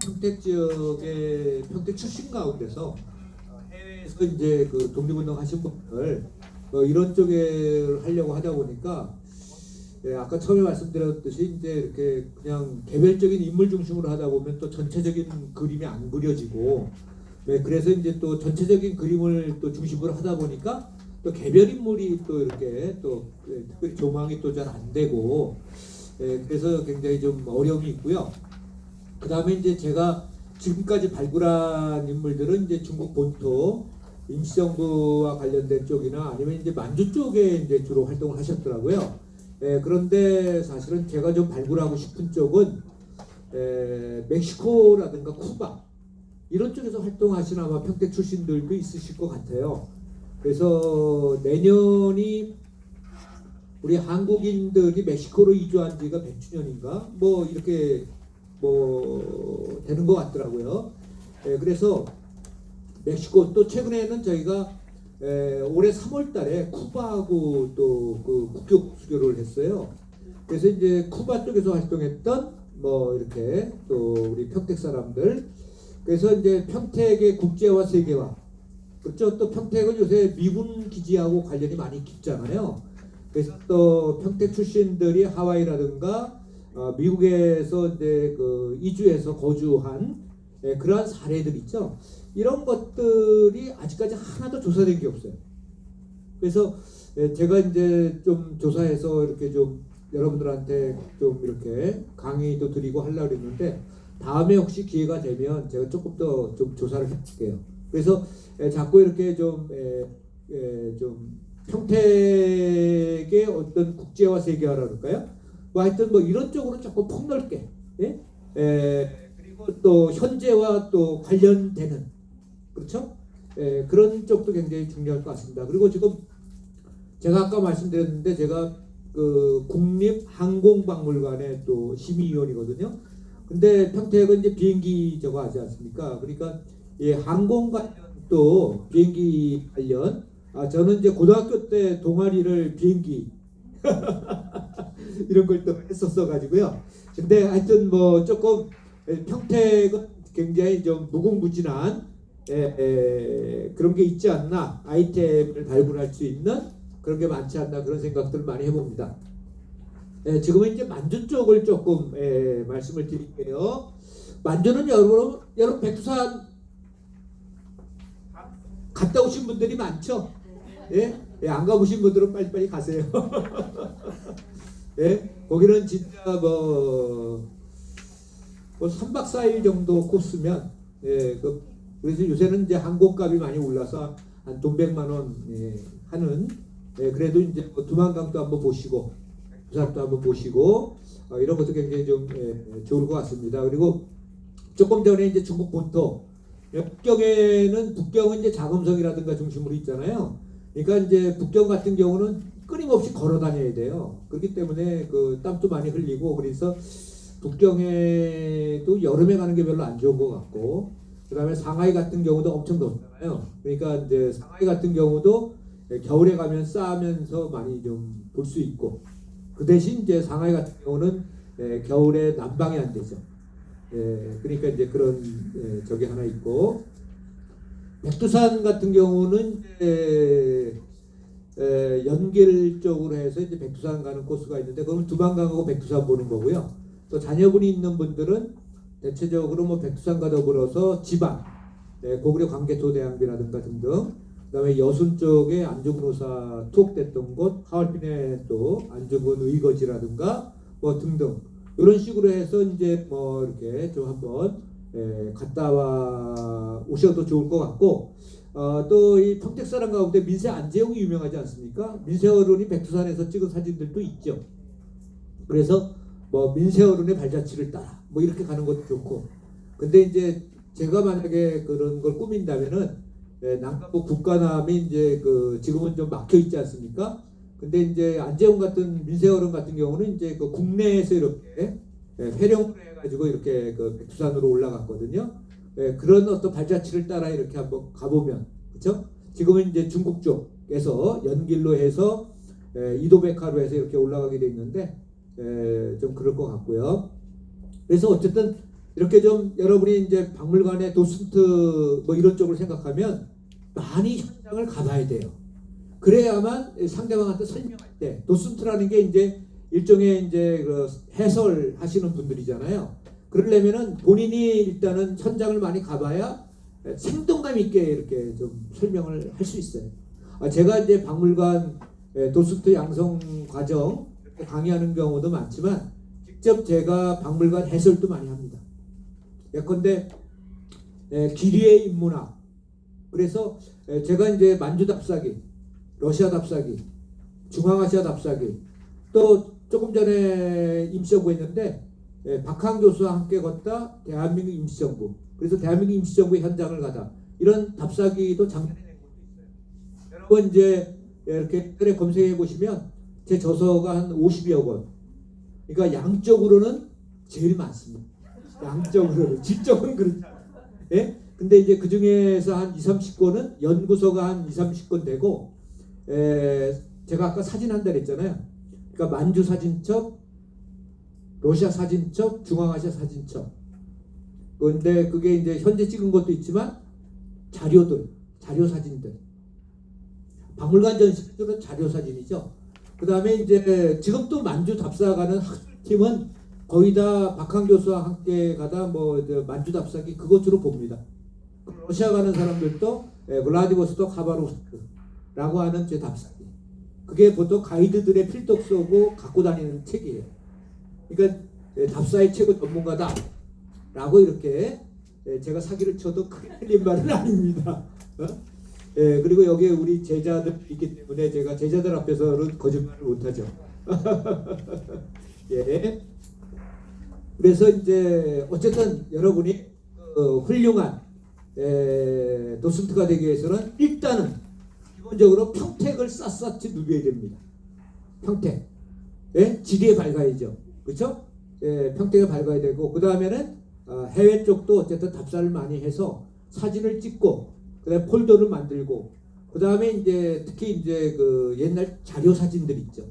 평택 지역의 평택 출신 가운데서 해외에서 이제 그 독립운동 하신 분들 이런 쪽에 하려고 하다 보니까 아까 처음에 말씀드렸듯이 이제 이렇게 그냥 개별적인 인물 중심으로 하다 보면 또 전체적인 그림이 안 그려지고 그래서 이제 또 전체적인 그림을 또 중심으로 하다 보니까 또 개별 인물이 또 이렇게 또 특별히 조망이 또 잘 안 되고 그래서 굉장히 좀 어려움이 있고요. 그 다음에 이제 제가 지금까지 발굴한 인물들은 이제 중국 본토 임시정부와 관련된 쪽이나 아니면 이제 만주 쪽에 이제 주로 활동을 하셨더라고요. 그런데 사실은 제가 좀 발굴하고 싶은 쪽은 멕시코라든가 쿠바 이런 쪽에서 활동하시는 아마 평택 출신들도 있으실 것 같아요. 그래서 내년이 우리 한국인들이 멕시코로 이주한 지가 100주년인가 뭐 이렇게 뭐 되는 것 같더라고요. 그래서 멕시코 또 최근에는 저희가 올해 3월달에 쿠바하고 또 그 국교 수교를 했어요. 그래서 이제 쿠바 쪽에서 활동했던 뭐 이렇게 또 우리 평택 사람들 그래서 이제 평택의 국제화 세계화 그렇죠. 또 평택은 요새 미군 기지하고 관련이 많이 깊잖아요. 그래서 또 평택 출신들이 하와이라든가 미국에서 이제 그 이주해서 거주한 그러한 사례들 있죠. 이런 것들이 아직까지 하나도 조사된 게 없어요. 그래서 제가 이제 좀 조사해서 이렇게 좀 여러분들한테 좀 이렇게 강의도 드리고 하려고 했는데 다음에 혹시 기회가 되면 제가 조금 더 좀 조사를 해볼게요. 그래서 자꾸 이렇게 좀 평택의 어떤 국제화 세계화라 그럴까요? 뭐 하여튼 뭐 이런 쪽으로 조금 폭넓게 그리고 또 현재와 또 관련되는 그렇죠? 그런 쪽도 굉장히 중요할 것 같습니다. 그리고 지금 제가 아까 말씀드렸는데 제가 그 국립항공박물관의 또 심의위원이거든요. 근데 평택은 이제 비행기 저거 하지 않습니까? 그러니까 이 항공 관련 또 비행기 관련 저는 이제 고등학교 때 동아리를 비행기 이런 걸 또 했었어 가지고요. 근데 하여튼 뭐 조금 평택은 굉장히 좀 무궁무진한 그런 게 있지 않나 아이템을 발굴할 수 있는 그런 게 많지 않나 그런 생각들을 많이 해봅니다. 지금은 이제 만주 쪽을 조금 말씀을 드릴게요. 만주는 여러분 백두산 갔다 오신 분들이 많죠? 안 가보신 분들은 빨리빨리 가세요. 거기는 진짜 뭐 3박 4일 정도 코스면 그래서 요새는 이제 항공값이 많이 올라서 한 돈 100만 원 하는 그래도 이제 두만강도 한번 보시고 부산도 한번 보시고 이런 것도 굉장히 좀 좋을 것 같습니다. 그리고 조금 전에 이제 중국 본토 북경은 이제 자금성이라든가 중심으로 있잖아요. 그러니까 이제 북경 같은 경우는 끊임없이 걸어 다녀야 돼요. 그렇기 때문에 그 땀도 많이 흘리고 그래서 북경에도 여름에 가는 게 별로 안 좋은 것 같고 그다음에 상하이 같은 경우도 엄청 덥잖아요. 그러니까 이제 상하이 같은 경우도 겨울에 가면 싸면서 많이 좀 볼 수 있고 그 대신 이제 상하이 같은 경우는 겨울에 난방이 안 되죠. 그러니까 이제 그런 저게 하나 있고 백두산 같은 경우는 연길 쪽으로 해서 이제 백두산 가는 코스가 있는데 그건 두만강하고 백두산 보는 거고요. 또 자녀분이 있는 분들은 대체적으로 뭐 백두산과 더불어서 지방, 고구려 광개토대왕비라든가 등등 그다음에 여순 쪽에 안중노사 투옥됐던 곳, 하얼빈의 또 안중근 의거지라든가 뭐 등등 이런 식으로 해서 이제 뭐 이렇게 좀 한번 갔다 와 오셔도 좋을 것 같고 또 이 평택 사람 가운데 민세 안재용이 유명하지 않습니까? 민세 어른이 백두산에서 찍은 사진들도 있죠. 그래서 뭐 민세 어른의 발자취를 따라 뭐 이렇게 가는 것도 좋고 근데 이제 제가 만약에 그런 걸 꾸민다면은 남북 국가남이 이제 그 지금은 좀 막혀 있지 않습니까? 근데 이제 안재홍 같은 민세 어른 같은 경우는 이제 그 국내에서 이렇게 회령을 해가지고 이렇게 그 백두산으로 올라갔거든요. 그런 어떤 발자취를 따라 이렇게 한번 가보면 그렇죠? 지금은 이제 중국 쪽에서 연길로 해서 이도백화로 해서 이렇게 올라가게 돼 있는데 좀 그럴 것 같고요. 그래서 어쨌든 이렇게 좀 여러분이 이제 박물관의 도슨트 뭐 이런 쪽을 생각하면 많이 현장을 가봐야 돼요. 그래야만 상대방한테 설명할 때 도슨트라는 게 이제 일종의 이제 그 해설하시는 분들이잖아요. 그러려면은 본인이 일단은 현장을 많이 가봐야 생동감 있게 이렇게 좀 설명을 할 수 있어요. 제가 이제 박물관 도슨트 양성 과정 강의하는 경우도 많지만 직접 제가 박물관 해설도 많이 합니다. 예컨대 기리의 인문학. 그래서 제가 이제 만주 답사기, 러시아 답사기, 중앙아시아 답사기, 또 조금 전에 임시정부 했는데 박항 교수와 함께 걷다 대한민국 임시정부. 그래서 대한민국 임시정부의 현장을 가다. 이런 답사기도 작년에 낸 것도 있어요. 여러분 이제 이렇게 인터넷 검색해 보시면 제 저서가 한 50여 권. 그러니까 양적으로는 제일 많습니다. 양적으로는. 질적은 그렇지 않아요. 예? 근데 이제 그 중에서 한 20, 30권은 연구서가 한 20, 30권 되고, 제가 아까 사진 한다 그랬잖아요. 그러니까 만주 사진첩, 러시아 사진첩, 중앙아시아 사진첩. 그런데 그게 이제 현재 찍은 것도 있지만 자료들, 자료 사진들. 박물관 전시는 자료 사진이죠. 그 다음에 이제 지금 또 만주 답사가는 학술팀은 거의 다 박항 교수와 함께 가다 뭐 만주 답사기 그것 주로 봅니다. 러시아 가는 사람들도 블라디보스토크 하바롭스크라고 하는 제 답사기. 그게 보통 가이드들의 필독서고 갖고 다니는 책이에요. 그러니까 답사의 최고 전문가다라고 이렇게 제가 사기를 쳐도 크게 틀린 말은 아닙니다. 그리고 여기에 우리 제자들 있기 때문에 제가 제자들 앞에서는 거짓말을 못하죠. 예. 그래서 이제 어쨌든 여러분이 훌륭한 도슨트가 되기 위해서는 일단은 기본적으로 평택을 샅샅이 누벼야 됩니다. 평택. 예? 지리에 밝아야죠. 그렇죠? 예, 평택에 밝아야 되고 그 다음에는 해외 쪽도 어쨌든 답사를 많이 해서 사진을 찍고 그다음에 폴더를 만들고 그 다음에 이제 특히 이제 그 옛날 자료 사진들 있죠.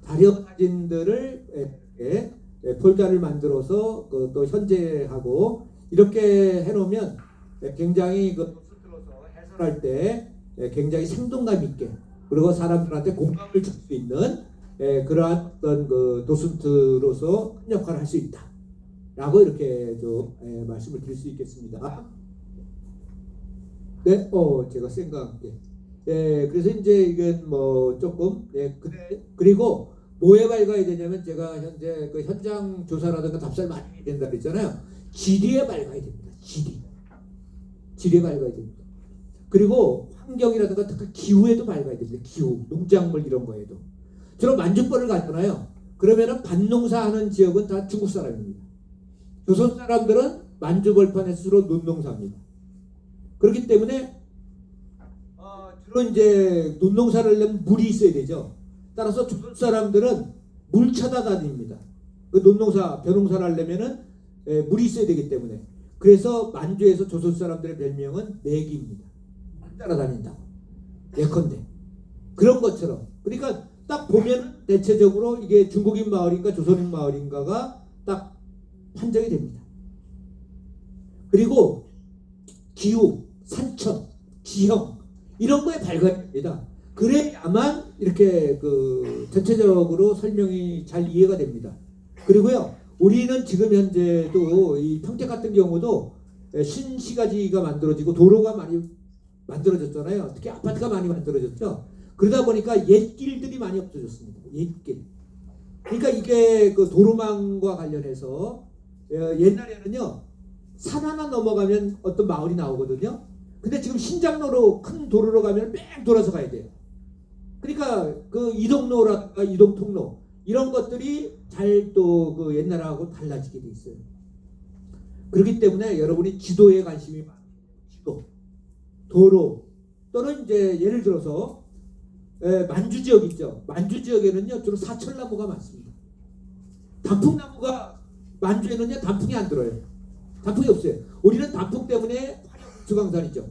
자료 사진들을 폴더를 만들어서 또 현재하고 이렇게 해놓으면 굉장히 그 도슨트로서 해설할 때 굉장히 생동감 있게 그리고 사람들한테 공감을 줄 수 있는 그러한 어떤 그 도슨트로서 큰 역할을 할 수 있다라고 이렇게 좀 말씀을 드릴 수 있겠습니다. 네, 제가 생각할게. 그래서 이제 이건 뭐 조금 그리고 뭐에 밝아야 되냐면 제가 현재 그 현장 조사라든가 답사를 많이 해야 된다 그랬잖아요. 지리에 밝아야 됩니다. 지리에 밝아야 됩니다. 그리고 환경이라든가 특히 기후에도 밝아야 됩니다. 기후, 농작물 이런 거에도. 주로 만주벌을 갔잖아요. 그러면은 밭농사하는 지역은 다 중국 사람입니다. 조선 사람들은 만주벌판에 주로 논농사입니다. 그렇기 때문에 주로 이제 논농사를 하려면 물이 있어야 되죠. 따라서 조선 사람들은 물 찾아다닙니다. 그 논농사, 벼농사를 하려면은 물이 있어야 되기 때문에. 그래서 만주에서 조선 사람들의 별명은 내기입니다. 물 따라다닌다고. 예컨대 그런 것처럼. 그러니까 딱 보면 대체적으로 이게 중국인 마을인가 조선인 마을인가가 딱 판정이 됩니다. 그리고 기후, 산천, 지형 이런 거에 밝아야 됩니다. 그래야만 이렇게 그 전체적으로 설명이 잘 이해가 됩니다. 그리고요, 우리는 지금 현재도 이 평택 같은 경우도 신시가지가 만들어지고 도로가 많이 만들어졌잖아요. 특히 아파트가 많이 만들어졌죠. 그러다 보니까 옛길들이 많이 없어졌습니다. 옛길. 그러니까 이게 그 도로망과 관련해서 옛날에는요 산 하나 넘어가면 어떤 마을이 나오거든요. 근데 지금 신장로로 큰 도로로 가면 뺑 돌아서 가야 돼요. 그러니까 그 이동로라든가 이동통로 이런 것들이 잘 또 그 옛날하고 달라지게 돼 있어요. 그렇기 때문에 여러분이 지도에 관심이 많아요. 지도, 도로 또는 이제 예를 들어서 만주 지역 있죠. 만주 지역에는요 주로 사철나무가 많습니다. 단풍나무가 만주에는요 단풍이 안 들어요. 단풍이 없어요. 우리는 단풍 때문에 주강산이죠.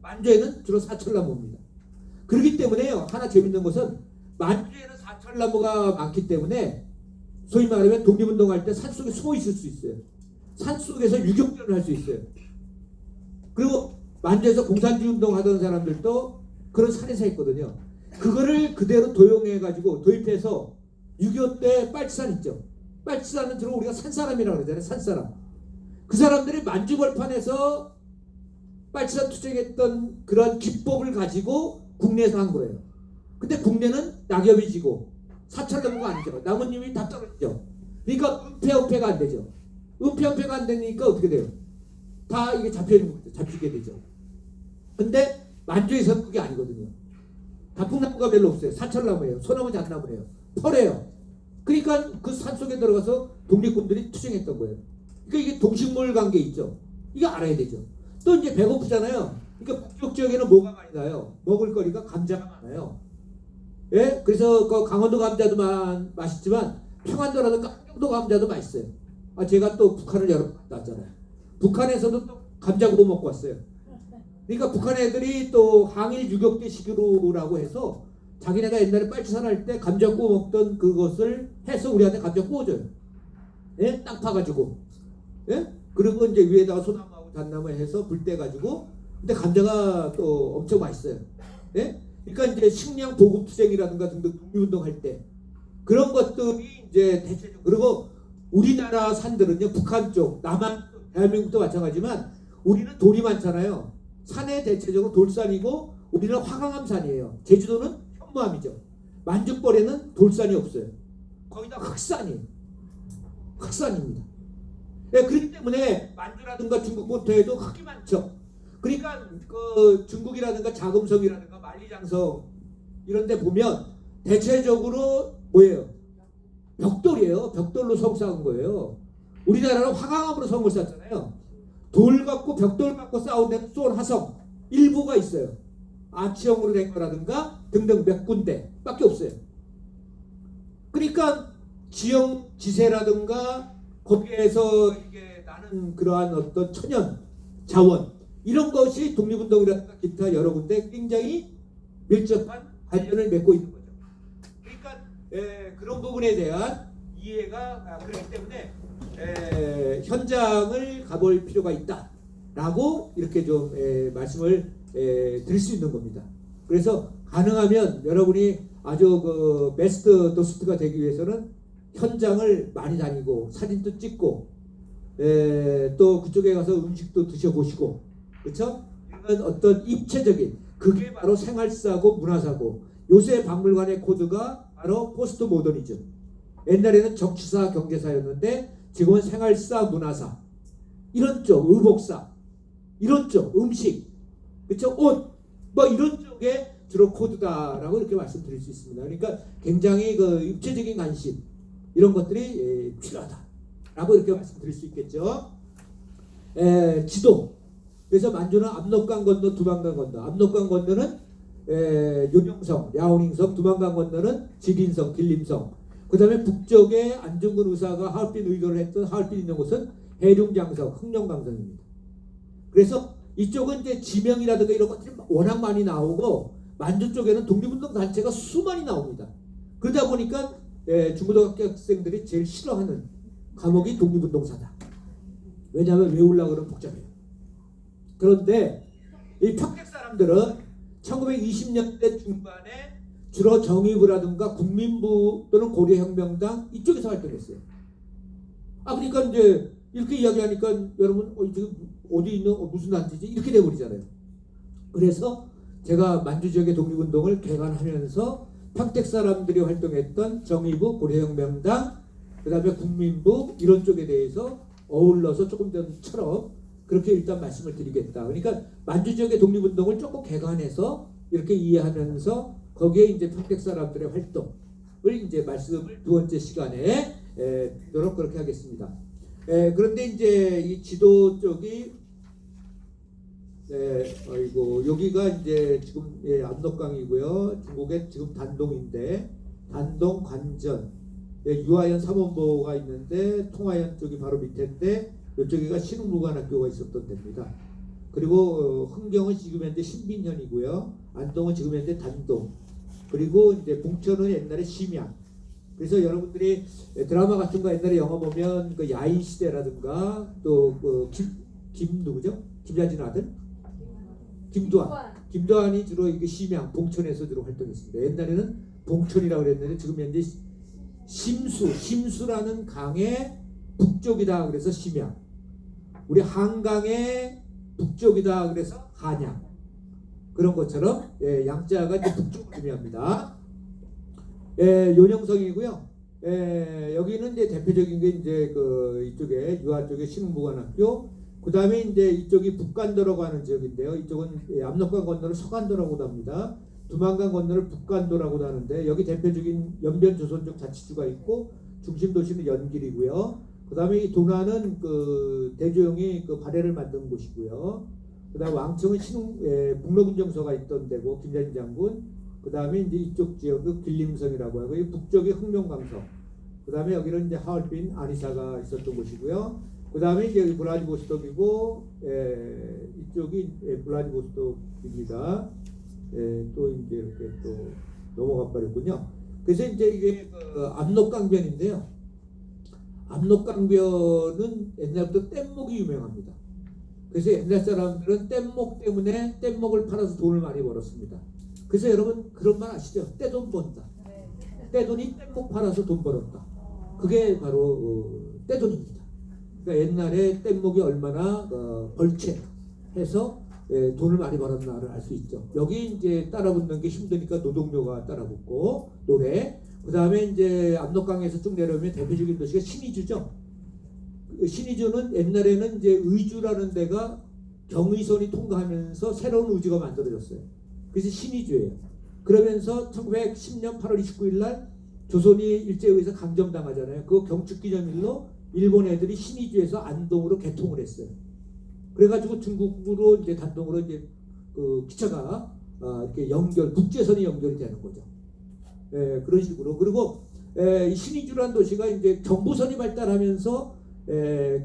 만주에는 주로 사철나무입니다. 그렇기 때문에요 하나 재밌는 것은 만주에는 사철나무가 많기 때문에 소위 말하면 독립운동할 때 산속에 숨어 있을 수 있어요. 산속에서 유격전을 할 수 있어요. 그리고 만주에서 공산주의 운동하던 사람들도 그런 산에서 했거든요. 그거를 그대로 도용해가지고 도입해서 6.25 때 빨치산 있죠. 빨치산은 주로 우리가 산사람이라고 그러잖아요. 산사람. 그 사람들이 만주벌판에서 빨치산 투쟁했던 그런 기법을 가지고 국내에서 한 거예요. 근데 국내는 낙엽이 지고 사찰나무가 아니죠. 나뭇잎이 다 떨어지죠. 그러니까 은폐은폐가 안 되죠. 은폐은폐가 안 되니까 어떻게 돼요? 다 이게 잡히게 되죠. 근데 만주에서는 그게 아니거든요. 단풍나무가 별로 없어요. 사철나무예요. 소나무 잣나무예요. 펄이에요. 그러니까 그 산속에 들어가서 독립군들이 투쟁했던 거예요. 그러니까 이게 동식물 관계 있죠. 이거 알아야 되죠. 또 이제 배고프잖아요. 그러니까 북쪽 지역에는 뭐가 많이 나요? 먹을 거리가 감자가 많아요. 예? 그래서 그 강원도 감자도 맛있지만 평안도라든가 함경도 감자도 맛있어요. 아, 제가 또 북한을 여러 번 갔다 왔잖아요. 북한에서도 또 감자 구워 먹고 왔어요. 그러니까 북한 애들이 또 항일 유격대 식으로라고 해서 자기네가 옛날에 빨치산 할 때 감자 구워 먹던 그것을 해서 우리한테 감자 구워줘요. 예? 땅 파가지고. 예? 그리고 이제 위에다가 소나무하고 잣나무 해서 불 떼가지고. 근데 감자가 또 엄청 맛있어요. 예? 그러니까 이제 식량 보급 투쟁이라든가 등등 독립운동 할 때 그런 것들이 이제 대체적으로. 그리고 우리나라 산들은요, 북한 쪽, 남한, 대한민국도 마찬가지지만 우리는 돌이 많잖아요. 산에 대체적으로 돌산이고 우리는 화강암 산이에요. 제주도는 현무암이죠. 만주벌에는 돌산이 없어요. 거기다 흑산이에요. 흑산입니다. 네, 그렇기 때문에 만주라든가 중국 본토에도 흙이 많죠. 그러니까 그 중국이라든가 자금성이라든가 만리장성 이런 데 보면 대체적으로 뭐예요? 벽돌이에요. 벽돌로 성 쌓은 거예요. 우리나라는 화강암으로 성을 쌓잖아요. 돌 갖고 벽돌 갖고 쌓은 데는 쏠 화성 일부가 있어요. 아치형으로 된 거라든가 등등 몇 군데 밖에 없어요. 그러니까 지형 지세라든가 거기에서 이게 나는 그러한 어떤 천연 자원 이런 것이 독립운동이라든가 기타 여러 군데 굉장히 밀접한 관련을 맺고 있는 거죠. 그러니까 그런 부분에 대한 이해가 그렇기 때문에 현장을 가볼 필요가 있다라고 이렇게 좀 말씀을 드릴 수 있는 겁니다. 그래서 가능하면 여러분이 아주 그 베스트 도스트가 되기 위해서는 현장을 많이 다니고 사진도 찍고 또 그쪽에 가서 음식도 드셔보시고 그렇죠? 이런 어떤 입체적인 그게 바로 생활사고 문화사고 요새 박물관의 코드가 바로 포스트 모더니즘. 옛날에는 정치사 경제사였는데 지금은 생활사 문화사 이런 쪽 의복사 이런 쪽 음식 그렇죠? 옷 뭐 이런 쪽에 주로 코드다라고 이렇게 말씀드릴 수 있습니다. 그러니까 굉장히 그 입체적인 관심 이런 것들이 필요하다라고 이렇게 말씀드릴 수 있겠죠. 지도. 그래서 만주는 압록강 건너 두만강 건너. 압록강 건너는 요령성, 야오닝성, 두만강 건너는 지린성, 길림성. 그 다음에 북쪽에 안중근 의사가 하얼빈 의거를 했던 하얼빈 있는 곳은 해룡장성, 흑룡강성입니다. 그래서 이쪽은 이제 지명이라든가 이런 것들이 워낙 많이 나오고 만주 쪽에는 독립운동 단체가 수많이 나옵니다. 그러다 보니까 중고등학교 학생들이 제일 싫어하는 과목이 독립운동사다. 왜냐하면 외우려고 그러면 복잡해요. 그런데 이 평택 사람들은 1920년대 중반에 주로 정의부라든가 국민부 또는 고려혁명당 이쪽에서 활동했어요. 그러니까 이제 이렇게 이야기하니까 여러분 지금 어디 있는 무슨 단체지 이렇게 돼버리잖아요. 그래서 제가 만주 지역의 독립운동을 개관하면서 평택 사람들이 활동했던 정의부, 고려혁명당, 그 다음에 국민부 이런 쪽에 대해서 어울러서 조금 전처럼 그렇게 일단 말씀을 드리겠다. 그러니까 만주 지역의 독립운동을 조금 개관해서 이렇게 이해하면서 거기에 이제 평택 사람들의 활동을 이제 말씀을 두 번째 시간에 드리도록 그렇게 하겠습니다. 그런데 이제 이 지도 쪽이 여기가 이제 지금 압록강이고요. 중국의 지금 단동인데 단동 관전 유아현 삼원보가 있는데 통화현 쪽이 바로 밑인데 이쪽에가 신흥무관학교가 있었던 데입니다. 그리고 흥경은 지금 현재 신빈현이고요. 안동은 지금 현재 단동. 그리고 이제 봉천은 옛날에 심양. 그래서 여러분들이 드라마 같은 거 옛날에 영화 보면 그 야인 시대라든가 또 김 누구죠? 김야진 아들? 김도환이 주로 이게 심양 봉천에서 주로 활동했습니다. 옛날에는 봉천이라고 그랬는데 지금 현재 심수라는 강의 북쪽이다 그래서 심양, 우리 한강의 북쪽이다 그래서 한양, 그런 것처럼 양자가 이제 북쪽을 의미합니다. 요령성이고요. 여기는 이제 대표적인 게 이제 그 이쪽에 유화 쪽에 신흥보관학교, 그 다음에 이제 이쪽이 북간도라고 하는 지역인데요. 이쪽은 압록강 건너를 서간도라고도 합니다. 두만강 건너를 북간도라고도 하는데 여기 대표적인 연변조선족 자치주가 있고 중심 도시는 연길이고요. 그 다음에 이 도나는 그 대조영이 그 발해를 만든 곳이고요. 그 다음 왕청은 북로군정서가 있던 데고 김자진 장군. 그 다음에 이제 이쪽 지역은 길림성이라고 하고 이 북쪽이 흑룡강성. 그 다음에 여기는 이제 하얼빈 아니사가 있었던 곳이고요. 그 다음에 이제 블라디보스톡이고 이쪽이 블라디보스톡입니다. 또 이제 이렇게 또 넘어가 버렸군요. 그래서 이제 이게 그 압록강변인데요. 압록강변은 옛날부터 뗏목이 유명합니다. 그래서 옛날 사람들은 뗏목 때문에 뗏목을 팔아서 돈을 많이 벌었습니다. 그래서 여러분 그런 말 아시죠? 떼돈 번다. 떼돈이 뗏목 팔아서 돈 벌었다. 그게 바로 떼돈입니다. 그러니까 옛날에 뗏목이 얼마나 벌채해서 돈을 많이 벌었나를 알 수 있죠. 여기 이제 따라붙는 게 힘드니까 노동요가 따라붙고 노래. 그 다음에 이제 압록강에서 쭉 내려오면 대표적인 도시가 신의주죠. 신의주는 옛날에는 이제 의주라는 데가 경의선이 통과하면서 새로운 의주가 만들어졌어요. 그래서 신의주예요. 그러면서 1910년 8월 29일 날 조선이 일제의해서 강점당하잖아요. 그 경축기념일로 일본 애들이 신의주에서 안동으로 개통을 했어요. 그래가지고 중국으로 이제 단동으로 이제 그 기차가 이렇게 국제선이 연결이 되는 거죠. 그런 식으로. 그리고 이 신의주라는 도시가 이제 경부선이 발달하면서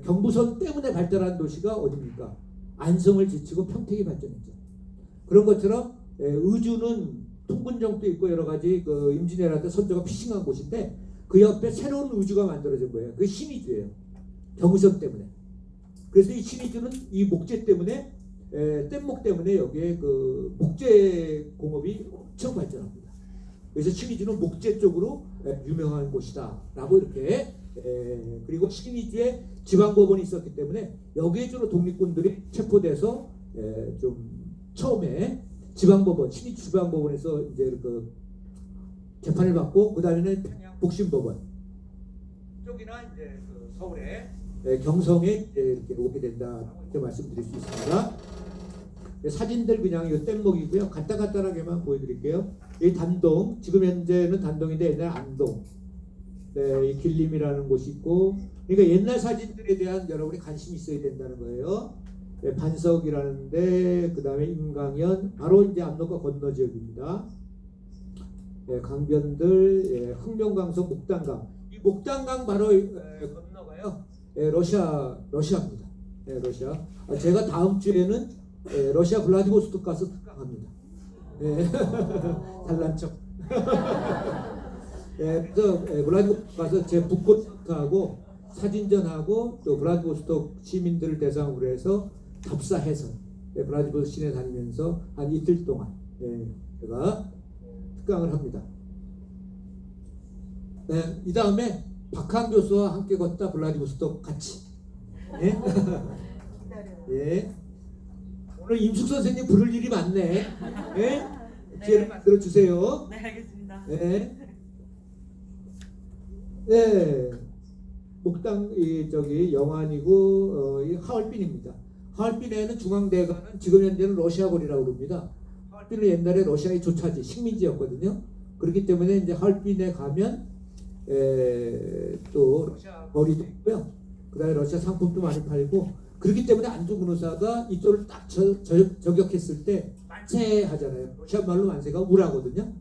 경부선 때문에 발달한 도시가 어디입니까? 안성을 제치고 평택이 발전했죠. 그런 것처럼 의주는 통군정도 있고 여러 가지 그 임진왜란 때 선조가 피싱한 곳인데 그 옆에 새로운 의주가 만들어진 거예요. 그게 신의주예요. 경의선 때문에. 그래서 이 신의주는 이 목재 때문에 뗏목 때문에 여기에 그 목재 공업이 엄청 발전합니다. 그래서 신의주는 목재 쪽으로 유명한 곳이다라고 이렇게 그리고 신의주에 지방법원이 있었기 때문에 여기에 주로 독립군들이 체포돼서 좀 처음에 지방법원 신의주 지방법원에서 이제 그 재판을 받고 그 다음에는 평양 복심법원 쪽이나 이제 그 서울에 경성에 이렇게 오게 된다 이렇게 말씀드릴 수 있습니다. 사진들 그냥 이 뗏목이고요. 간단하게만 보여드릴게요. 이 단동 지금 현재는 단동인데 옛날 안동 이 길림이라는 곳이 있고 그러니까 옛날 사진들에 대한 여러분이 관심이 있어야 된다는 거예요. 반석이라는데 그 다음에 임강현 바로 이제 압록강 건너 지역입니다. 강변들 흑룡강성 목단강 이 목단강 바로 건너가요. 러시아입니다. 러시아. 제가 다음 주에는 러시아 블라디보스토크 가서 특강합니다. 잘난 척. 그래서 블라디보스토크 가서 제 북콘서트하고 사진전하고 또 블라디보스토크 시민들을 대상으로 해서 답사해서 블라디보스토크 시내 다니면서 한 이틀 동안 제가 특강을 합니다. 이 다음에 박한 교수와 함께 걷다 블라디보스토크 같이. 예. 오늘 임숙 선생님 부를 일이 많네. 기회를 만들어 주세요. 네, 알겠습니다. 목당 저기 영안이고 이 하얼빈입니다. 하얼빈에는 중앙대관은 지금 현재는 러시아군이라고 그럽니다. 하얼빈은 옛날에 러시아의 조차지 식민지였거든요. 그렇기 때문에 이제 하얼빈에 가면 또 러시아 거리도 있고요. 그다음에 러시아 상품도 많이 팔고 그렇기 때문에 안중근 의사가 이쪽을 딱 저격했을 때 만세 하잖아요. 러시아 말로 만세가 우라거든요.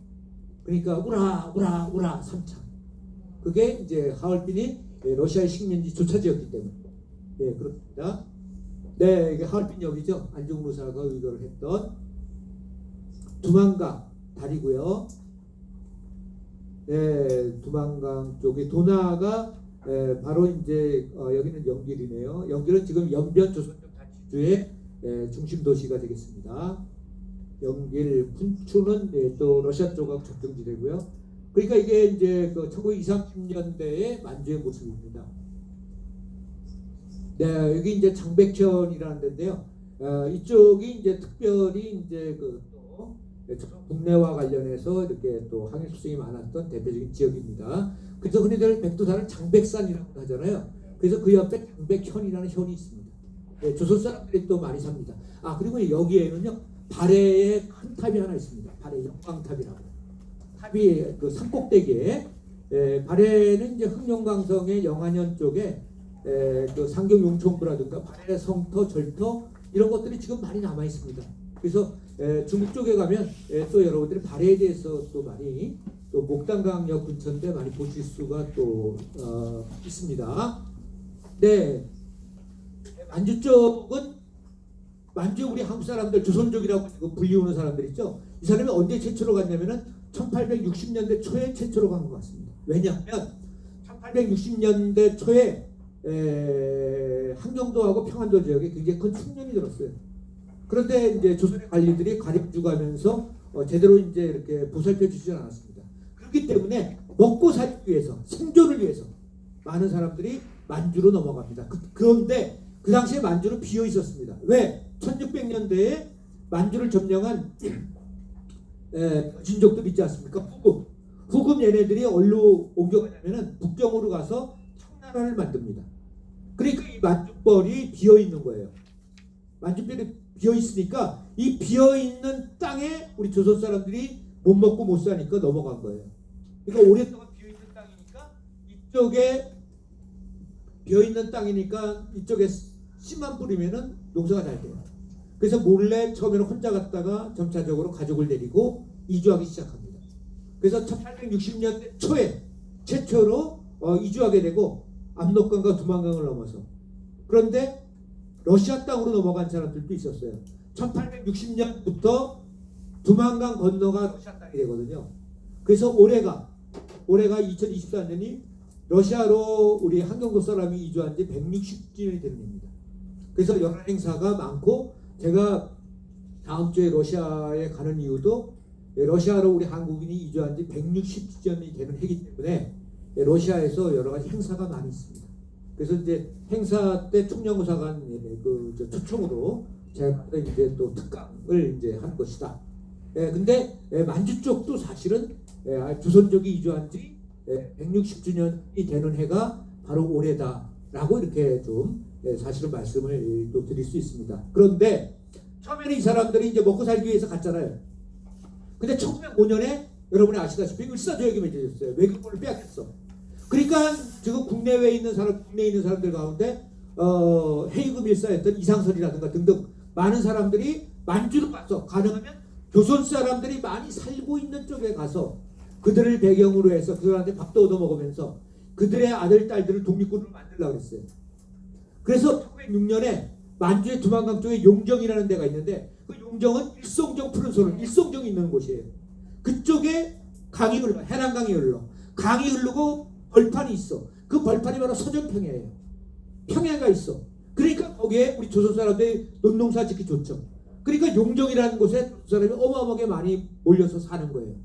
그러니까 우라 삼창. 그게 이제 하얼빈이 러시아의 식민지 조차지였기 때문에 그렇습니다. 이게 하얼빈역이죠. 안중근 의사가 의거를 했던 두만강 다리고요. 두만강 쪽에 도나가 바로 이제 여기는 영길이네요. 영길은 지금 연변 조선족 자치주의 중심 도시가 되겠습니다. 영길, 분추는 또 러시아 쪽하고 접경지대고요. 그러니까 이게 이제 그 1920, 30년대의 만주의 모습입니다. 네, 여기 이제 장백천이라는 데인데요. 이쪽이 이제 특별히 이제 또 국내와 관련해서 이렇게 또 항해 수송이 많았던 대표적인 지역입니다. 그래서 흔히들 백두산을 장백산이라고 하잖아요. 그래서 그 옆에 장백현이라는 현이 있습니다. 조선 사람들이 또 많이 삽니다. 그리고 여기에는요 발해에 큰 탑이 하나 있습니다. 발해 영광탑이라고. 탑이 그 산꼭대기에 발해는 이제 흑룡강성의 영안현 쪽에 그 상경용총부라든가 발해 성터, 절터 이런 것들이 지금 많이 남아 있습니다. 그래서 중국 쪽에 가면 또 여러분들이 발해에 대해서 또 많이 또 목단강역 근처인데 많이 보실 수가 또 있습니다. 네, 만주 쪽은 만주 우리 한국 사람들 조선족이라고 불리우는 사람들 있죠. 이 사람이 언제 최초로 갔냐면은 1860년대 초에 최초로 간 것 같습니다. 왜냐하면 1860년대 초에 함경도하고 평안도 지역에 굉장히 큰 충년이 들었어요. 그런데 이제 조선의 관리들이 가림주 가면서 제대로 이제 이렇게 보살펴 주지 않았습니다. 그렇기 때문에 먹고 살기 위해서, 생존을 위해서 많은 사람들이 만주로 넘어갑니다. 그런데 그 당시에 만주는 비어 있었습니다. 왜? 1600년대에 만주를 점령한 진족들 있지 않습니까? 후금 얘네들이 어디로 옮겨가냐면은 북경으로 가서 청나라를 만듭니다. 그러니까 이 만주벌이 비어 있는 거예요. 만주벌이 비어 있으니까 이 비어 있는 땅에 우리 조선 사람들이 못 먹고 못 사니까 넘어간 거예요. 그러니까 오랫동안 비어 있는 땅이니까 이쪽에 비어 있는 땅이니까 이쪽에 씨만 뿌리면은 농사가 잘 돼요. 그래서 몰래 처음에는 혼자 갔다가 점차적으로 가족을 데리고 이주하기 시작합니다. 그래서 1860년대 초에 최초로 이주하게 되고 압록강과 두만강을 넘어서. 그런데 러시아 땅으로 넘어간 사람들도 있었어요. 1860년부터 두만강 건너가 러시아 땅이 되거든요. 그래서 올해가 2024년이 러시아로 우리 한경도 사람이 이주한 지 160주년이 되는 해입니다. 그래서 여러 행사가 많고, 제가 다음 주에 러시아에 가는 이유도 러시아로 우리 한국인이 이주한 지 160주년이 되는 해이기 때문에 러시아에서 여러 가지 행사가 많이 있습니다. 그래서 이제 행사 때 총영사관 그 초청으로 제가 이제 또 특강을 이제 할 것이다. 근데 만주 쪽도 사실은 조선족이 이주한 지 160주년이 되는 해가 바로 올해다라고 이렇게 좀 사실은 말씀을 또 드릴 수 있습니다. 그런데 처음에는 이 사람들이 이제 먹고 살기 위해서 갔잖아요. 근데 1905년에 여러분이 아시다시피 을사조약이 맺어졌어요. 외교권을 빼앗겼어. 그러니까 지금 국내에 있는 사람들 가운데 해이금 일사였던 이상설이라든가 등등 많은 사람들이 만주로 가서, 가능하면 조선 사람들이 많이 살고 있는 쪽에 가서 그들을 배경으로 해서 그들한테 밥도 얻어 먹으면서 그들의 아들, 딸들을 독립군으로 만들려고 했어요. 그래서 1906년에 만주의 두만강 쪽에 용정이라는 데가 있는데, 그 용정은 일송정 푸른소를, 일송정이 있는 곳이에요. 그쪽에 강이 흘러, 해남강이 흘러. 강이 흐르고 벌판이 있어. 그 벌판이 바로 서전평야예요. 평야가 있어. 그러니까 거기에 우리 조선 사람들이 논농사 짓기 좋죠. 그러니까 용정이라는 곳에 사람이 어마어마하게 많이 몰려서 사는 거예요.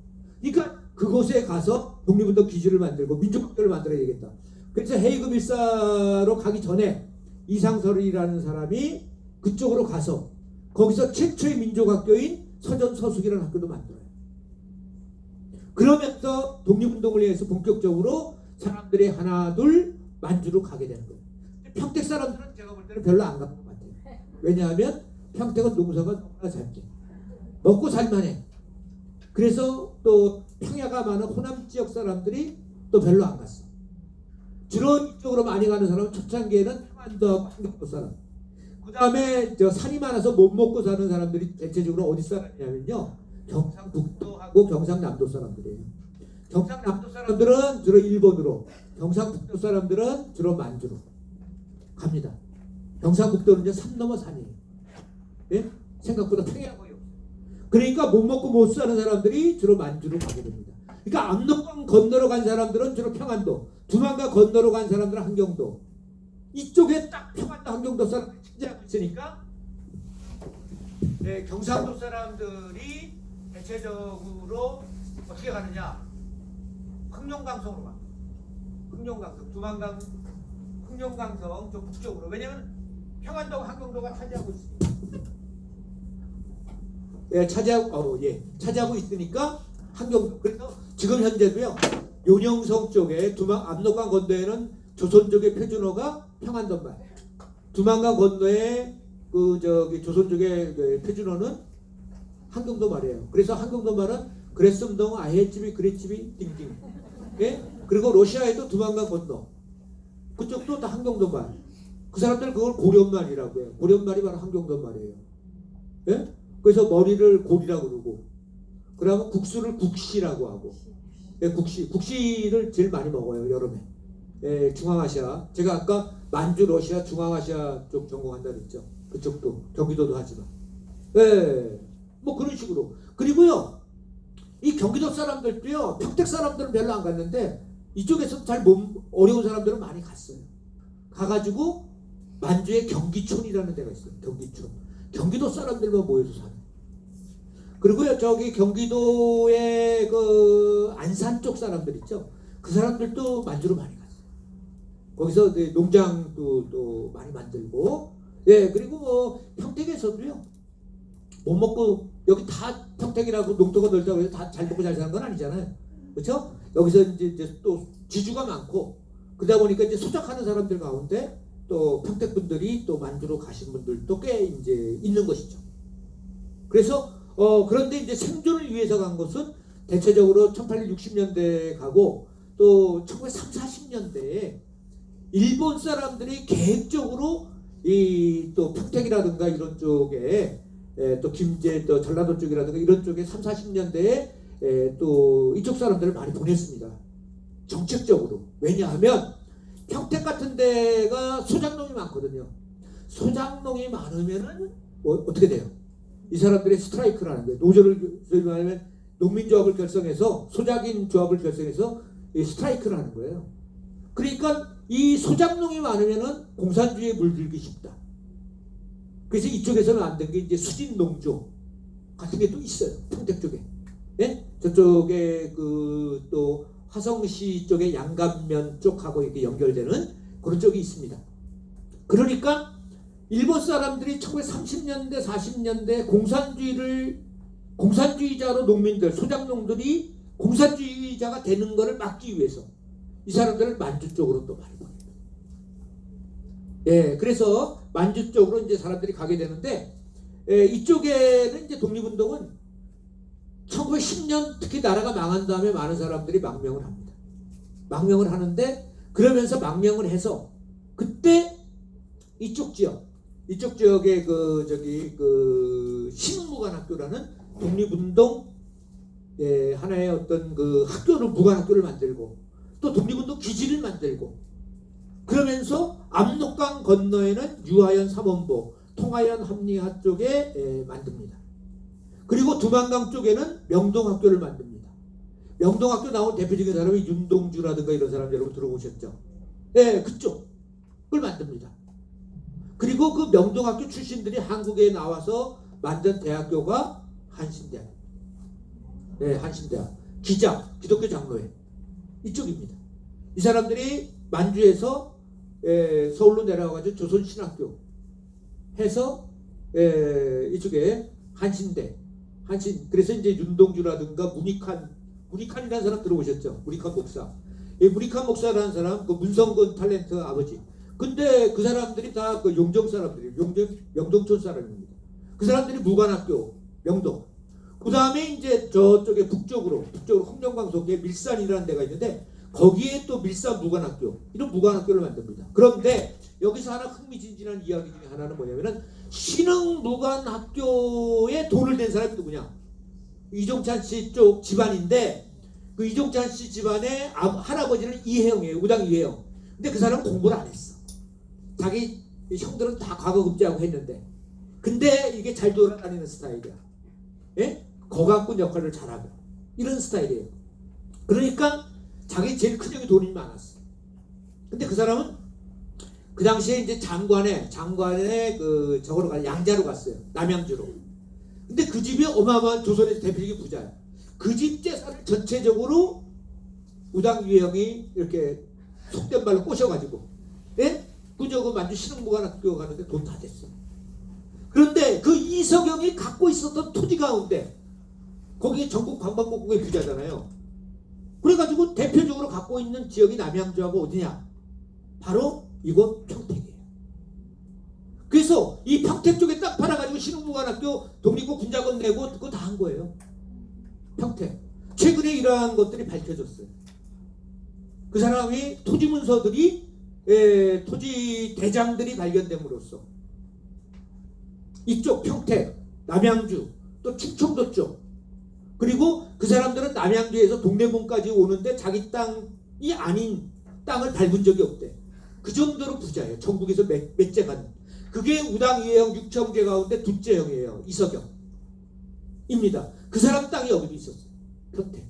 그러니까 그곳에 가서 독립운동 기지를 만들고 민족학교를 만들어야겠다. 그래서 해이금 일사로 가기 전에 이상설이라는 사람이 그쪽으로 가서 거기서 최초의 민족학교인 서전서숙이라는 학교도 만들어요. 그러면서 독립운동을 위해서 본격적으로 사람들이 하나둘 만주로 가게 되는 거예요. 평택 사람들은 제가 볼 때는 별로 안 갈 것 같아요. 왜냐하면 평택은 농사가 너무나 잘돼. 먹고 살만해. 그래서 또 평야가 많은 호남 지역 사람들이 또 별로 안 갔어. 주로 이쪽으로 많이 가는 사람은 초창기에는 평안도하고 한경도 사람. 그 다음에 산이 많아서 못 먹고 사는 사람들이 대체적으로 어디 사람이냐면요, 경상북도하고 경상남도 사람들이에요. 경상남도 사람들은 주로 일본으로, 경상북도 사람들은 주로 만주로 갑니다. 경상북도는 이제 산 넘어 산이에요. 예? 생각보다 평야가 거의 없어요. 그러니까 못 먹고 못 사는 사람들이 주로 만주로 가게 됩니다. 그러니까 압록강 건너러 간 사람들은 주로 평안도, 두만강 건너러 간 사람들은 한경도, 이쪽에 딱 평안도 한경도 사람들이 차지하고 있으니까 경상도 사람들이 대체적으로 어떻게 가느냐, 흑룡강성으로 가. 흑룡강성, 두만강, 흑룡강성 저 북쪽으로. 왜냐면 평안도 한경도가 차지하고 있으니까. 차지하고 있으니까 한경도. 그래서 지금 현재도요, 요령성 쪽에 압록강 건너에는 조선 쪽의 표준어가 평안도말, 두만강 건너에 조선 쪽의 표준어는 한경도 말이에요. 그래서 한경도 말은 그랬음동 아해집이 그랬집이 띵띵. 예? 그리고 러시아에도 두만강 건너 그쪽도 다 한경도 말. 그 사람들 그걸 고려말이라고 해요. 고려말이 바로 한경도 말이에요. 예? 그래서 머리를 고리라고 그러고, 그러면 국수를 국시라고 하고, 예, 국시를 제일 많이 먹어요, 여름에. 예, 중앙아시아. 제가 아까 만주, 러시아, 중앙아시아 쪽 전공한다 그랬죠. 그쪽도, 경기도도 하지만. 예, 뭐 그런 식으로. 그리고요, 이 경기도 사람들도요, 평택 사람들은 별로 안 갔는데, 이쪽에서 잘 어려운 사람들은 많이 갔어요. 가가지고, 만주에 경기촌이라는 데가 있어요. 경기촌. 경기도 사람들만 모여서 사는. 그리고요, 저기 경기도의 그 안산 쪽 사람들 있죠. 그 사람들도 만주로 많이 갔어요. 거기서 농장도 또 많이 만들고, 예, 그리고 뭐 평택에서도요, 못 먹고 여기 다 평택이라고 농토가 넓다고 해서 다 잘 먹고 잘 사는 건 아니잖아요. 그렇죠? 여기서 이제 또 지주가 많고, 그러다 보니까 이제 소작하는 사람들 가운데 또 평택 분들이 또 만주로 가신 분들도 꽤 이제 있는 것이죠. 그래서 그런데 이제 생존을 위해서 간 것은 대체적으로 1860년대에 가고, 또 1930, 40년대에 일본 사람들이 계획적으로 이 또 평택이라든가 이런 쪽에, 또 김제, 또 전라도 쪽이라든가 이런 쪽에 30, 40년대에 또 이쪽 사람들을 많이 보냈습니다. 정책적으로. 왜냐하면 평택 같은 데가 소작농이 많거든요. 소작농이 많으면은 어떻게 돼요? 이 사람들이 스트라이크를 하는 거예요. 노조를, 소위 말하면 농민조합을 결성해서, 소작인 조합을 결성해서 스트라이크를 하는 거예요. 그러니까 이 소작농이 많으면은 공산주의에 물들기 쉽다. 그래서 이쪽에서는 안 된 게 이제 수진농조 같은 게 또 있어요. 평택 쪽에. 예? 저쪽에 또 화성시 쪽의 양감면 쪽하고 이렇게 연결되는 그런 쪽이 있습니다. 그러니까 일본 사람들이 1930년대, 40년대 공산주의자로 농민들, 소작농들이 공산주의자가 되는 것을 막기 위해서 이 사람들을 만주 쪽으로 또 많이 보냅니다. 예, 그래서 만주 쪽으로 이제 사람들이 가게 되는데, 이쪽에는 이제 독립운동은 1910년 특히 나라가 망한 다음에 많은 사람들이 망명을 합니다. 망명을 하는데, 그러면서 망명을 해서 그때 이쪽 지역에 신무관학교라는 독립운동 하나의 어떤 그 학교를, 무관학교를 만들고, 또 독립운동 기지를 만들고, 그러면서 압록강 건너에는 유하연 삼원보, 통하연 합리화 쪽에 만듭니다. 그리고 두만강 쪽에는 명동학교를 만듭니다. 명동학교 나온 대표적인 사람이 윤동주라든가 이런 사람 여러분 들어보셨죠? 예, 그쪽을 만듭니다. 그리고 그 명동학교 출신들이 한국에 나와서 만든 대학교가 한신대학. 네, 한신대학. 기독교 장로회. 이쪽입니다. 이 사람들이 만주에서 서울로 내려와가지고 조선신학교 해서 이쪽에 그래서 이제 윤동주라든가 문익환이라는 사람 들어보셨죠? 문익환 목사. 문익환 목사라는 사람, 그 문성근 탤런트 아버지. 근데 그 사람들이 다 그 용정 사람들이에요. 명동촌 사람입니다. 그 사람들이 무관학교, 명동. 그 다음에 이제 저쪽에 북쪽으로 흑룡강속에 밀산이라는 데가 있는데, 거기에 또 밀산 무관학교, 이런 무관학교를 만듭니다. 그런데 여기서 하나 흥미진진한 이야기 중에 하나는 뭐냐면은, 신흥 무관학교에 돈을 낸 사람이 누구냐? 이종찬 씨 쪽 집안인데, 그 이종찬 씨 집안의 할아버지는 이혜영이에요. 우당 이혜영. 근데 그 사람은 공부를 안 했어. 자기 형들은 다 과거급제하고 했는데, 근데 이게 잘 돌아다니는 스타일이야. 예? 거각군 역할을 잘하고 이런 스타일이에요. 그러니까 자기 제일 큰 형이 돈이 많았어. 근데 그 사람은 그 당시에 이제 장관에 그 저거로 양자로 갔어요. 남양주로. 근데 그 집이 어마어마한 조선의 대표적인 부자야. 그 집 재산을 전체적으로 우당유형이 이렇게 속된 말로 꼬셔가지고, 예? 그저그 만주 신흥무관학교 가는데 돈 다 됐어. 그런데 그 이석영이 갖고 있었던 토지 가운데, 거기에 전국 관광복국의 부자잖아요. 그래가지고 대표적으로 갖고 있는 지역이 남양주하고 어디냐? 바로 이곳 평택이에요. 그래서 이 평택 쪽에 딱 팔아가지고 신흥무관학교 독립고 군자금 내고 그거 다 한 거예요. 평택. 최근에 이러한 것들이 밝혀졌어요. 그 사람이 토지 문서들이 토지 대장들이 발견됨으로써 이쪽 평택, 남양주, 또 충청도 쪽, 그리고 그 사람들은 남양주에서 동대문까지 오는데 자기 땅이 아닌 땅을 밟은 적이 없대. 그 정도로 부자예요. 전국에서 몇째 간. 그게 우당이해형 6,000개 가운데 둘째 형이에요. 이석영입니다. 그 사람 땅이 여기도 있었어요. 평택.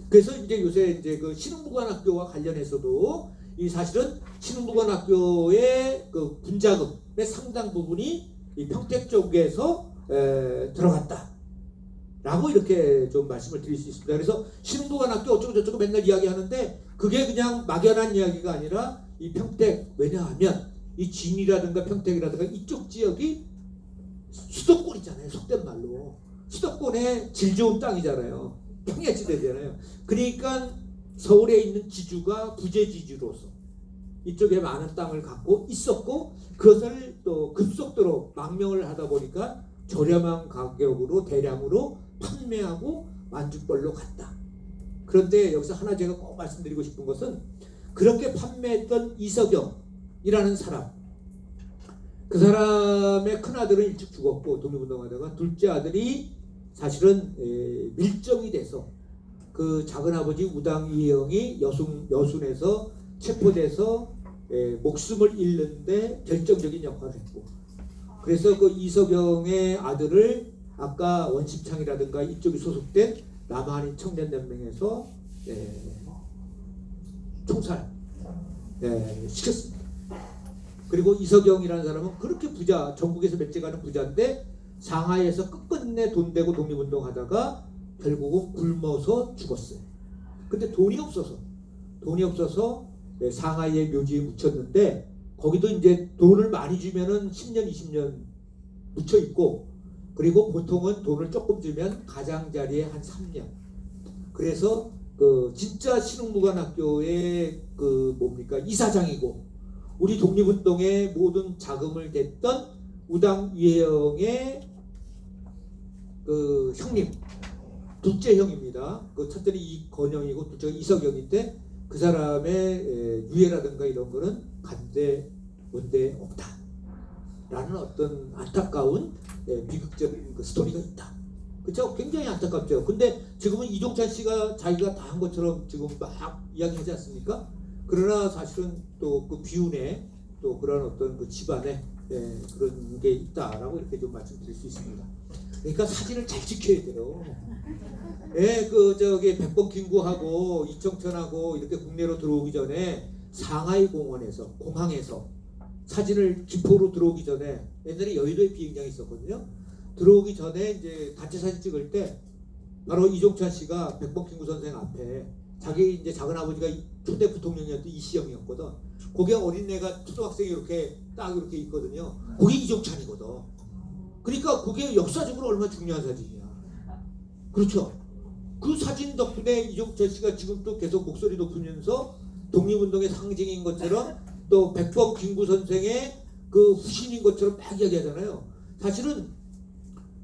그래서 이제 요새 이제 그 신흥무관학교와 관련해서도 이 사실은 신흥무관학교의 그 분자금의 상당 부분이 이 평택 쪽에서 들어갔다라고 이렇게 좀 말씀을 드릴 수 있습니다. 그래서 신흥무관학교 어쩌고 저쩌고 맨날 이야기하는데 그게 그냥 막연한 이야기가 아니라 이 평택, 왜냐하면 이 진이라든가 평택이라든가 이쪽 지역이 수도권이잖아요. 속된 말로 수도권의 질 좋은 땅이잖아요. 평야지대잖아요. 그러니까 서울에 있는 지주가 부재지주로서 이쪽에 많은 땅을 갖고 있었고, 그것을 또 급속도로 망명을 하다 보니까 저렴한 가격으로 대량으로 판매하고 만주벌로 갔다. 그런데 여기서 하나 제가 꼭 말씀드리고 싶은 것은, 그렇게 판매했던 이석영이라는 사람, 그 사람의 큰아들은 일찍 죽었고 독립운동하다가 둘째 아들이 사실은 밀정이 돼서 그 작은아버지 우당이형이 여순에서 체포돼서 목숨을 잃는데 결정적인 역할을 했고, 그래서 그 이석영의 아들을 아까 원심창이라든가 이쪽이 소속된 남한인 청년연맹에서 총살 시켰습니다. 그리고 이석영이라는 사람은 그렇게 부자, 전국에서 몇째 가는 부자인데 상하이에서 끝끝내 돈 대고 독립운동하다가 결국은 굶어서 죽었어요. 근데 돈이 없어서 상하이의 묘지에 묻혔는데, 거기도 이제 돈을 많이 주면은 10년 20년 묻혀 있고, 그리고 보통은 돈을 조금 주면 가장자리에 한 3년. 그래서 그 진짜 신흥무관학교의 그 뭡니까 이사장이고 우리 독립운동의 모든 자금을 댔던 우당이해영의 그 형님, 둘째 형입니다. 그 첫째는 이건영이고 둘째가 이석영인데 그 사람의 유해라든가 이런 거는 간대 원대 없다라는 어떤 안타까운 비극적인 그 스토리가 있다. 그렇죠? 굉장히 안타깝죠. 근데 지금은 이종찬 씨가 자기가 다 한 것처럼 지금 막 이야기하지 않습니까? 그러나 사실은 또 그 비운에 또 그런 어떤 그 집안에 그런 게 있다라고 이렇게 좀 말씀드릴 수 있습니다. 그러니까 사진을 잘 지켜야 돼요. 그 저기 백범킹구하고 이청천하고 이렇게 국내로 들어오기 전에 상하이 공항에서 사진을 김포로 들어오기 전에, 옛날에 여의도에 비행장이 있었거든요. 들어오기 전에 이제 단체 사진 찍을 때 바로 이종찬 씨가 백범킹구 선생 앞에, 자기 이제 작은 아버지가 초대 부통령이었던 이시영이었거든. 거기에 어린애가 초등학생이 이렇게 딱 이렇게 있거든요. 그게 이종찬이거든. 그러니까 그게 역사적으로 얼마나 중요한 사진이야. 그렇죠? 그 사진 덕분에 이종찬 씨가 지금 또 계속 목소리 높이면서 독립운동의 상징인 것처럼 또 백범킹구 선생의 그 후신인 것처럼 막 이야기하잖아요. 사실은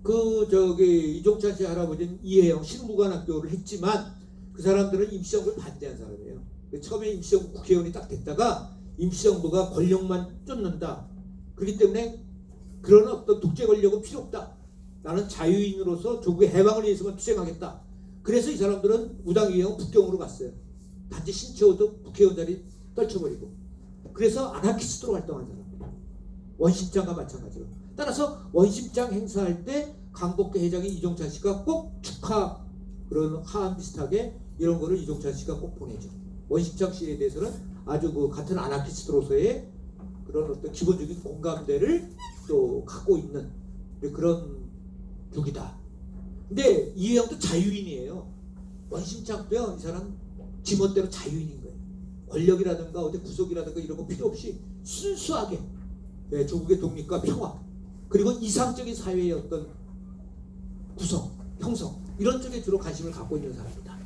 그 저기 이종찬 씨 할아버지는 이해영 신무관학교를 했지만 그 사람들은 임시정부를 반대한 사람이에요. 처음에 임시정부 국회의원이 딱 됐다가 임시정부가 권력만 쫓는다. 그렇기 때문에 그런 어떤 독재 권력은 필요 없다. 나는 자유인으로서 조국의 해방을 위해서만 투쟁하겠다. 그래서 이 사람들은 우당이해영 북경으로 갔어요. 단지 신채호도 국회의원 자리 떨쳐버리고. 그래서 아나키스트로 활동한 사람들. 원심장과 마찬가지로. 따라서 원심장 행사할 때 강복회 회장인 이종찬 씨가 꼭 축하 그런 하안 비슷하게 이런 거를 이종찬 씨가 꼭 보내죠. 원식창 씨에 대해서는 아주 그 같은 아나키스트로서의 그런 어떤 기본적인 공감대를 또 갖고 있는 그런 죽이다. 근데 이회영도 자유인이에요. 원심창도요, 이 사람 지멋대로 자유인인 거예요. 권력이라든가 어디 구속이라든가 이런 거 필요 없이 순수하게 조국의 독립과 평화 그리고 이상적인 사회의 어떤 구성, 형성 이런 쪽에 주로 관심을 갖고 있는 사람이다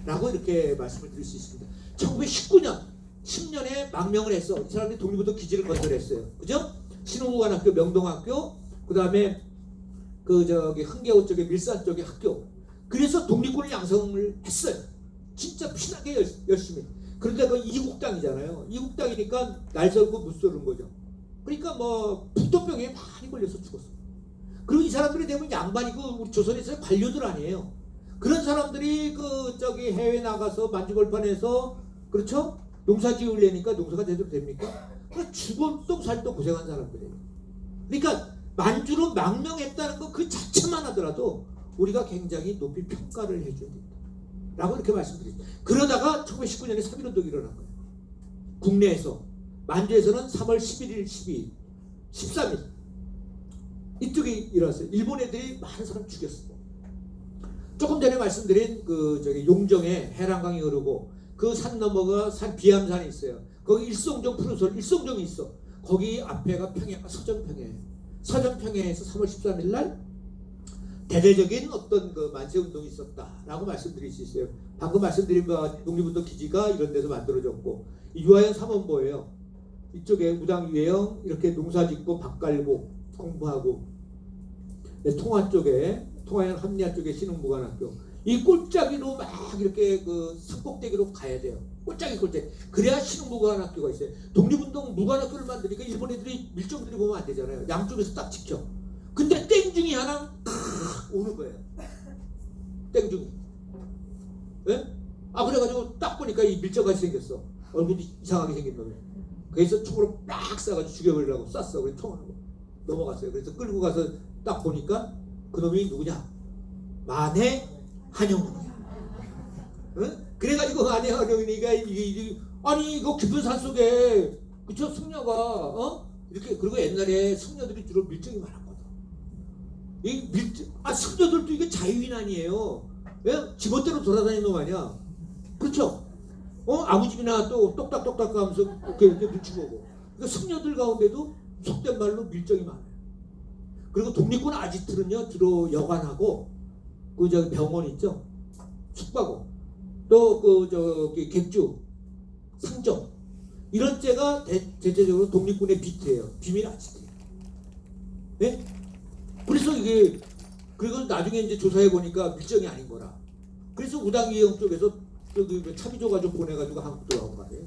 라고 이렇게 말씀을 드릴 수 있습니다. 1919년 10년에 망명을 했어. 이 사람들이 독립운동 기지를 건설했어요. 그죠? 신흥무관학교, 명동학교, 그 다음에 그 저기 흥계호 쪽에 밀산 쪽에 학교. 그래서 독립군을 양성을 했어요. 진짜 피나게 열심히. 그런데 그 이국당이잖아요. 이국당이니까 날 썰고 못 썰은 거죠. 그러니까 뭐 북도병에 많이 걸려서 죽었어. 그리고 이 사람들이 되면 양반이고 우리 조선에서 관료들 아니에요. 그런 사람들이 그 저기 해외 나가서 만주벌판에서 그렇죠? 농사 지으려니까 농사가 제대로 됩니까? 그 죽음동 살도 고생한 사람들이에요. 그러니까 만주로 망명했다는 것 그 자체만 하더라도 우리가 굉장히 높이 평가를 해줘야 된다 라고 이렇게 말씀드립니다. 그러다가 1919년에 3.1운동이 일어난 거예요. 국내에서. 만주에서는 3월 11일, 12일, 13일 이쪽에 일어났어요. 일본 애들이 많은 사람 죽였어요. 조금 전에 말씀드린 그 저기 용정에 해랑강이 흐르고 그 산 너머가 산 비암산이 있어요. 거기 일송정 푸른솔 일송정이 있어. 거기 앞에가 평야가 서전평야예요. 서전평야에서 3월 13일 날 대대적인 어떤 그 만세운동이 있었다라고 말씀드릴 수 있어요. 방금 말씀드린 바와 독립운동 기지가 이런 데서 만들어졌고 유아연 삼원보예요. 이쪽에 무당 유해영 이렇게 농사짓고 밥 갈고 공부하고 통화 쪽에 통화연 합리화 쪽에 신흥무관학교 이 꼴짜기로 막 이렇게 그 산꼭대기로 가야 돼요. 꼴짜기. 그래야 신흥무관학교가 있어요. 독립운동 무관학교를 만드니까 일본 애들이 밀정들이 보면 안 되잖아요. 양쪽에서 딱 지켜. 근데 땡중이 하나 오는 거예요. 땡중이. 예? 아 그래가지고 딱 보니까 이 밀정같이 생겼어. 얼굴이 이상하게 생긴 놈이. 그래서 총으로 빡 쏴가지고 죽여버리려고 쐈어. 그래서 총으로 넘어갔어요. 그래서 끌고 가서 딱 보니까 그 놈이 누구냐? 만해 한영훈이야. 응? 그래가지고 만해 한영훈이가 아니 이거 깊은 산 속에 그쵸 승려가 이렇게 그리고 옛날에 승려들이 주로 밀정이 많았거든. 이 밀정 승려들도 이게 자유인 아니에요. 왜? 지멋대로 돌아다니는 놈 아니야. 그렇죠? 아무 집이나 또 똑딱똑딱 하면서 이렇게 밀치고 오고. 그러니까 승려들 가운데도 속된 말로 밀정이 많아요. 그리고 독립군 아지트는요 주로 여관하고 그 저기 병원 있죠, 숙박원, 또 그 저기 객주, 상점 이런 데가 대체적으로 독립군의 비트예요. 비밀 아지트예요. 네? 그래서 이게 그리고 나중에 이제 조사해 보니까 밀정이 아닌 거라. 그래서 우당이형 쪽에서 저기 차비줘가지고 보내가지고 한국 들어간 말이에요.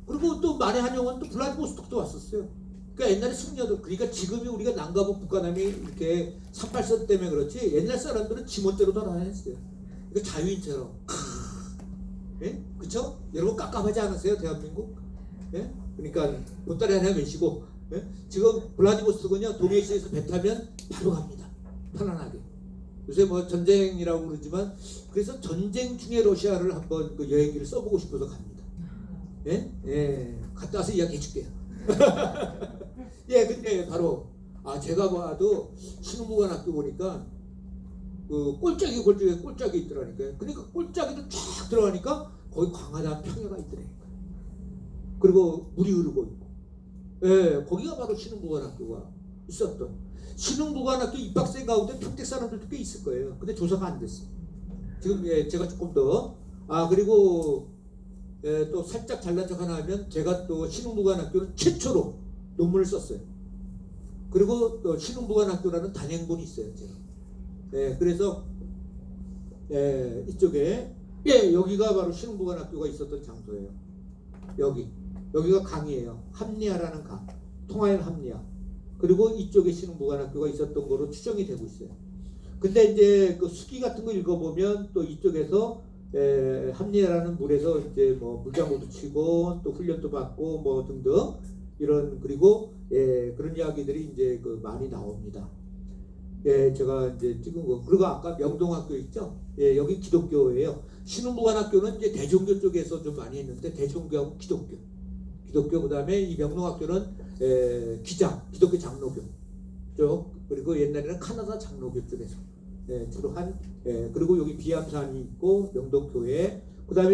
그리고 또 만해 한영은 또 블라디보스톡도 왔었어요. 그러니까 옛날에 승려들, 그러니까 지금이 우리가 남가부 북한함이 이렇게 38선 때문에 그렇지 옛날 사람들은 지멋대로 돌아다녔어요. 그러니까 자유인처럼. 예? 그쵸? 여러분 깝깝하지 않으세요? 대한민국? 예? 그러니까 보따리 하나 메시고 예? 지금 블라디보스톡은요 동해시에서 배 타면 바로 갑니다. 편안하게. 요새 뭐 전쟁이라고 그러지만 그래서 전쟁 중에 러시아를 한번 그 여행기를 써보고 싶어서 갑니다. 예? 예. 갔다 와서 이야기해 줄게요. 예, 근데 바로 제가 봐도 신흥무관학교 보니까 그 꼴짝이 있더라니까요. 그러니까 꼴짝이도 쫙 들어가니까 거기 광활한 평야가 있더라니까요. 그리고 물이 흐르고 있고, 예, 거기가 바로 신흥무관학교가 있었던. 신흥무관학교 입학생 가운데 평택 사람들도 꽤 있을 거예요. 근데 조사가 안 됐어요. 지금 예, 제가 조금 더 그리고 예, 또 살짝 잘난 척 하나 하면 제가 또 신흥무관학교는 최초로 논문을 썼어요. 그리고 또 신흥무관학교라는 단행본이 있어요. 제가. 예, 그래서 예, 이쪽에 예, 여기가 바로 신흥무관학교가 있었던 장소예요. 여기가 강이에요. 합리화라는 강. 통화연 합리화. 그리고 이쪽에 신흥무관학교가 있었던 거로 추정이 되고 있어요. 근데 이제 그 수기 같은 거 읽어보면 또 이쪽에서 합리화라는 물에서 이제 뭐 물장구도 치고 또 훈련도 받고 뭐 등등 이런 그리고 그런 이야기들이 이제 그 많이 나옵니다. 예, 제가 이제 찍은 거. 그리고 아까 명동학교 있죠? 예, 여기 기독교예요. 신흥무관학교는 이제 대종교 쪽에서 좀 많이 했는데 대종교하고 기독교 그다음에 이 명동학교는 기독교 장로교 쪽 그리고 옛날에는 카나다 장로교 쪽에서 주로 한 그리고 여기 비암산이 있고 명동교회 그다음에